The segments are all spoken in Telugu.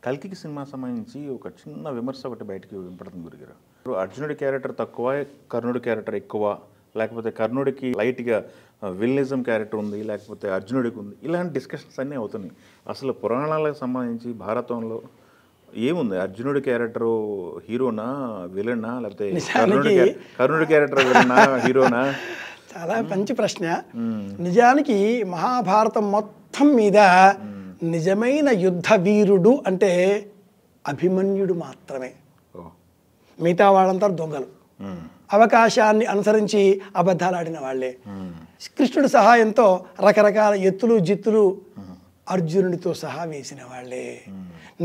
కల్కికి సినిమా సంబంధించి ఒక చిన్న విమర్శ ఒకటి బయటికి వినపడుతుంది గురుగారు. అర్జునుడి క్యారెక్టర్ తక్కువ, కర్ణుడి క్యారెక్టర్ ఎక్కువ, లేకపోతే కర్ణుడికి లైట్గా విల్నిజం క్యారెక్టర్ ఉంది, లేకపోతే అర్జునుడికి ఉంది, ఇలాంటి డిస్కషన్స్ అన్నీ అవుతున్నాయి. అసలు పురాణాలకు సంబంధించి భారతంలో ఏముంది? అర్జునుడి క్యారెక్టరు హీరోనా, విలనా, లేకపోతే కర్ణుడి క్యారెక్టర్ విలనా, హీరోనా? చాలా మంచి ప్రశ్న. నిజానికి మహాభారతం మొత్తం మీద నిజమైన యుద్ధ వీరుడు అంటే అభిమన్యుడు మాత్రమే. మిగతా వాళ్ళంతా దొంగలు, అవకాశాన్ని అనుసరించి అబద్ధాలు ఆడిన వాళ్ళే. కృష్ణుడి సహాయంతో రకరకాల ఎత్తులు జిత్తులు అర్జునుడితో సహా వేసిన వాళ్ళే.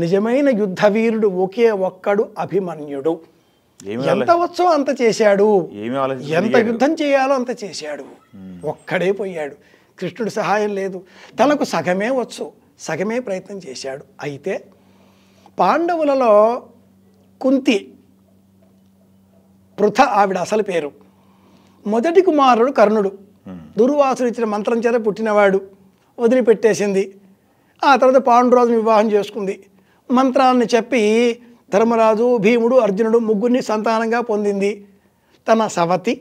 నిజమైన యుద్ధ వీరుడు ఒకే ఒక్కడు అభిమన్యుడు. ఎంత వచ్చో అంత చేశాడు, ఎంత యుద్ధం చేయాలో అంత చేశాడు, ఒక్కడే పోయాడు. కృష్ణుడి సహాయం లేదు, తనకు సగమే వచ్చు, సగమే ప్రయత్నం చేశాడు. అయితే పాండవులలో కుంతి, పృథ ఆవిడ అసలు పేరు, మొదటి కుమారుడు కర్ణుడు. దుర్వాసుడు ఇచ్చిన మంత్రం చేత పుట్టినవాడు, వదిలిపెట్టేసింది. ఆ తర్వాత పాండురాజుని వివాహం చేసుకుంది. మంత్రాన్ని చెప్పి ధర్మరాజు, భీముడు, అర్జునుడు ముగ్గురిని సంతానంగా పొందింది. తన సవతి,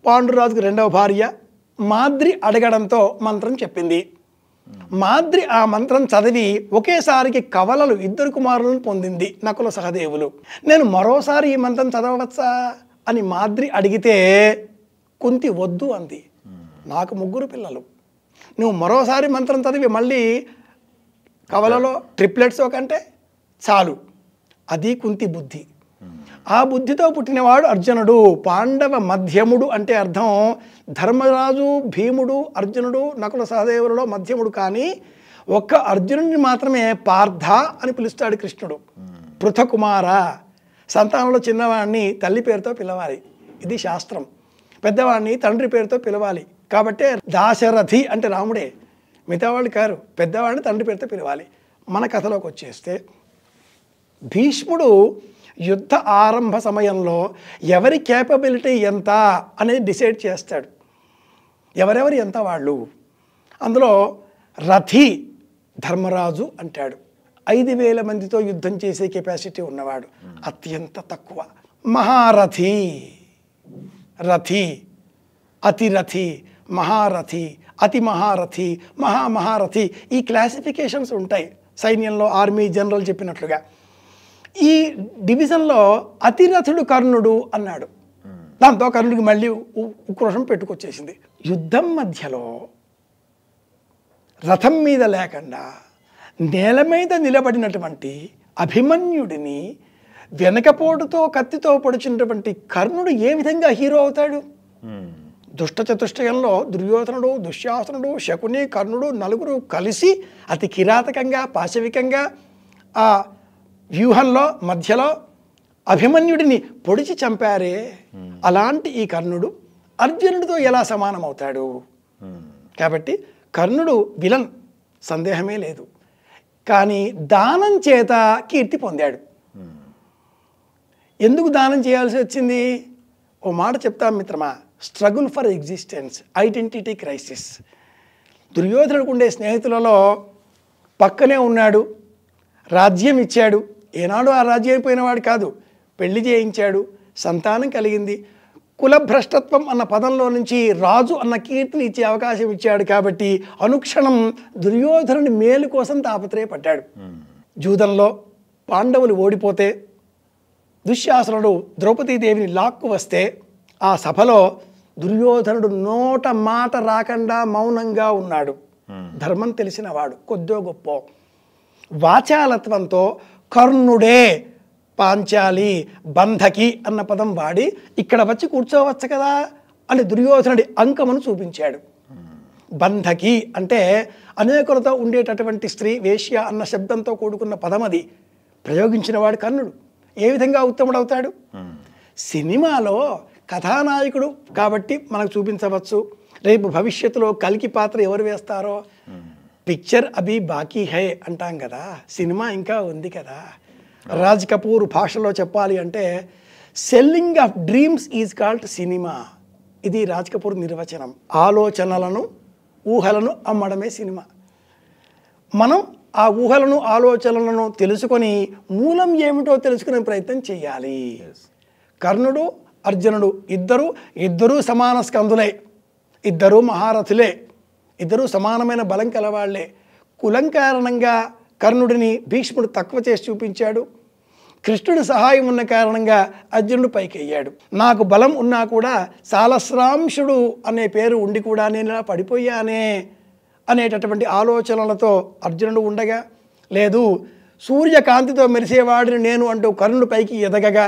పాండురాజుకు రెండవ భార్య మాద్రి అడగడంతో మంత్రం చెప్పింది. మాద్రి ఆ మంత్రం చదివి ఒకేసారికి కవలలు ఇద్దరు కుమారులను పొందింది, నకుల సహదేవులు. నేను మరోసారి ఈ మంత్రం చదవవచ్చా అని మాద్రి అడిగితే కుంతి వద్దు అంది. నాకు ముగ్గురు పిల్లలు, నువ్వు మరోసారి మంత్రం చదివి మళ్ళీ కవలలో ట్రిప్లెట్స్ కంటే చాలు. అది కుంతి బుద్ధి. ఆ బుద్ధితో పుట్టినవాడు అర్జునుడు. పాండవ మధ్యముడు అంటే అర్థం ధర్మరాజు, భీముడు, అర్జునుడు, నకుల సహదేవులలో మధ్యముడు. కానీ ఒక్క అర్జునుడిని మాత్రమే పార్థ అని పిలుస్తాడు కృష్ణుడు. పృథకుమార, సంతానంలో చిన్నవాడిని తల్లి పేరుతో పిలవాలి, ఇది శాస్త్రం. పెద్దవాడిని తండ్రి పేరుతో పిలవాలి. కాబట్టి దాశరథి అంటే రాముడే, మిగతా వాళ్ళు కారు. పెద్దవాడిని తండ్రి పేరుతో పిలవాలి. మన కథలోకి వచ్చేస్తే భీష్ముడు యుద్ధ ఆరంభ సమయంలో ఎవరి కేపబిలిటీ ఎంత అనేది డిసైడ్ చేస్తాడు. ఎవరెవరు ఎంత వాళ్ళు. అందులో రథి ధర్మరాజు అంటాడు. 5,000 మందితో యుద్ధం చేసే కెపాసిటీ ఉన్నవాడు, అత్యంత తక్కువ. మహారథి, రథి, అతిరథి, మహారథి, అతి మహారథి, మహామహారథి, ఈ క్లాసిఫికేషన్స్ ఉంటాయి సైన్యంలో. ఆర్మీ జనరల్ చెప్పినట్లుగా ఈ డివిజన్లో అతిరథుడు కర్ణుడు అన్నాడు. దాంతో కర్ణుడికి మళ్ళీ ఉక్రోషం పెట్టుకొచ్చేసింది. యుద్ధం మధ్యలో రథం మీద లేకుండా నేల మీద నిలబడినటువంటి అభిమన్యుడిని వెనకపోటుతో కత్తితో పొడిచినటువంటి కర్ణుడు ఏ విధంగా హీరో అవుతాడు? దుష్ట చతుష్టయంలో దుర్యోధనుడు, దుశ్శాసనుడు, శకుని, కర్ణుడు నలుగురు కలిసి అతి కిరాతకంగా, పాశవికంగా ఆ వ్యూహంలో మధ్యలో అభిమన్యుడిని పొడిచి చంపారే. అలాంటి ఈ కర్ణుడు అర్జునుడితో ఎలా సమానం అవుతాడు? కాబట్టి కర్ణుడు విలన్, సందేహమే లేదు. కానీ దానం చేత కీర్తి పొందాడు. ఎందుకు దానం చేయాల్సి వచ్చింది? ఓ మాట చెప్తాం మిత్రమా, struggle for existence, identity crisis. దుర్యోధనుడికి ఉండే స్నేహితులలో పక్కనే ఉన్నాడు, రాజ్యం ఇచ్చాడు. ఏనాడు ఆ రాజ్యం అయిపోయినవాడు కాదు, పెళ్లి చేయించాడు, సంతానం కలిగింది. కులభ్రష్టత్వం అన్న పదంలో నుంచి రాజు అన్న కీర్తిని ఇచ్చే అవకాశం ఇచ్చాడు. కాబట్టి అనుక్షణం దుర్యోధనుడి మేలు కోసం తాపత్రయపడ్డాడు. జూదంలో పాండవులు ఓడిపోతే దుశ్శాసనుడు ద్రౌపదీదేవిని లాక్కు వస్తే ఆ సభలో దుర్యోధనుడు నోట మాట రాకుండా మౌనంగా ఉన్నాడు. ధర్మం తెలిసినవాడు, కొద్దో గొప్ప. వాచాలత్వంతో కర్ణుడే పాంచాలి, బంధకి అన్న పదం వాడి ఇక్కడ వచ్చి కూర్చోవచ్చు కదా అని దుర్యోధనుడి అంకమును చూపించాడు. బంధకి అంటే అనేకులతో ఉండేటటువంటి స్త్రీ, వేశ్య అన్న శబ్దంతో కూడుకున్న పదం అది. ప్రయోగించిన వాడు కర్ణుడు. ఏ విధంగా ఉత్తముడవుతాడు? సినిమాలో కథానాయకుడు కాబట్టి మనకు చూపించవచ్చు. రేపు భవిష్యత్తులో కల్కి పాత్ర ఎవరు వేస్తారో పిక్చర్ అభి బాకీ హై అంటాం కదా, సినిమా ఇంకా ఉంది కదా. రాజ్ కపూర్ భాషలో చెప్పాలి అంటే selling of dreams is called cinema. ఇది రాజ్ కపూర్ నిర్వచనం. ఆలోచనలను, ఊహలను అమ్మడమే సినిమా. మనం ఆ ఊహలను ఆలోచనలను తెలుసుకొని మూలం ఏమిటో తెలుసుకునే ప్రయత్నం చేయాలి. కర్ణుడు అర్జునుడు ఇద్దరూ సమాన స్కందులే, ఇద్దరూ మహారథులే, ఇద్దరూ సమానమైన బలం కలవాళ్లే. కులం కారణంగా కర్ణుడిని భీష్ముడు తక్కువ చేసి చూపించాడు. కృష్ణుడి సహాయం ఉన్న కారణంగా అర్జునుడు పైకి అయ్యాడు. నాకు బలం ఉన్నా కూడా సాలస్రాంశుడు అనే పేరు ఉండి కూడా నేను ఇలా పడిపోయానే అనేటటువంటి ఆలోచనలతో అర్జునుడు ఉండగా, లేదు సూర్యకాంతితో మెరిసేవాడిని నేను అంటూ కర్ణుడు పైకి ఎదగగా,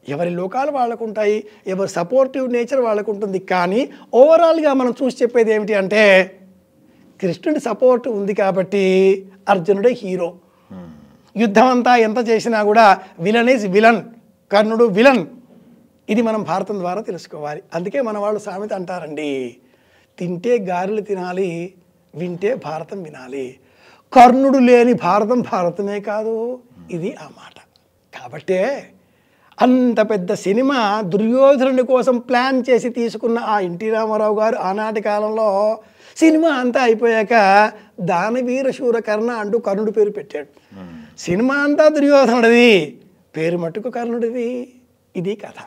ఎవరి లోకాలు వాళ్ళకుంటాయి, ఎవరి సపోర్టివ్ నేచర్ వాళ్ళకు ఉంటుంది. కానీ ఓవరాల్గా మనం చూసి చెప్పేది ఏమిటి అంటే కృష్ణుడి సపోర్ట్ ఉంది కాబట్టి అర్జునుడే హీరో. యుద్ధం అంతా ఎంత చేసినా కూడా విలన్ ఈజ్ విలన్, కర్ణుడు విలన్. ఇది మనం భారతం ద్వారా తెలుసుకోవాలి. అందుకే మన వాళ్ళు సామెత అంటారండి, తింటే గారెలు తినాలి, వింటే భారతం వినాలి. కర్ణుడు లేని భారతం భారతమే కాదు, ఇది ఆ మాట. కాబట్టే అంత పెద్ద సినిమా దుర్యోధనుడి కోసం ప్లాన్ చేసి తీసుకున్న ఆ ఎన్టీ రామారావు గారు ఆనాటి కాలంలో సినిమా అంతా అయిపోయాక దానవీర శూర కర్ణ అంటూ కర్ణుడి పేరు పెట్టాడు. సినిమా అంతా దుర్యోధనుడిది, పేరు మట్టుకు కర్ణుడిది. ఇది కథ.